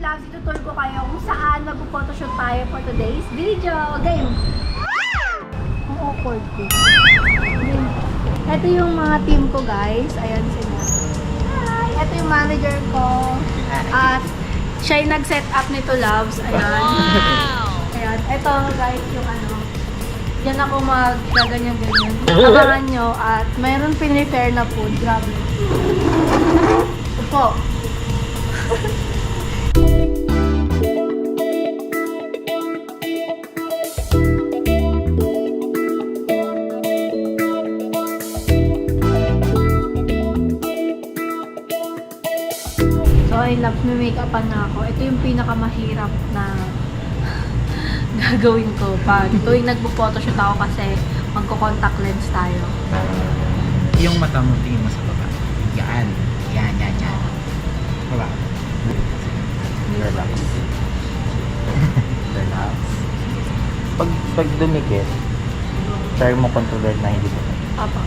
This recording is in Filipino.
loves, itutur ko kayo kung saan mag-photoshoot tayo for today's video. Game! Ang awkward ko. Ito yung mga team ko, guys. Ayan sila. Hi! Ito yung manager ko. At siya yung nag-set up nito, loves. Ayan. Ayan. Ito, guys, yung ano. Diyan ako mag-gaganyan-ganyan. Abangan nyo. At mayroon pinrepair na food. Grabe. Upo. So, I love me make-upan na ako. Ito yung pinakamahirap na gagawin ko pag tuwing nagpo-photoshoot ako kasi magko-contact lens tayo. Yung mata mo, tingin mo sa baba. Yan. Yan. Baba. Relax. Relax. Pag dumikit, try mo controller na hindi mo. Apa.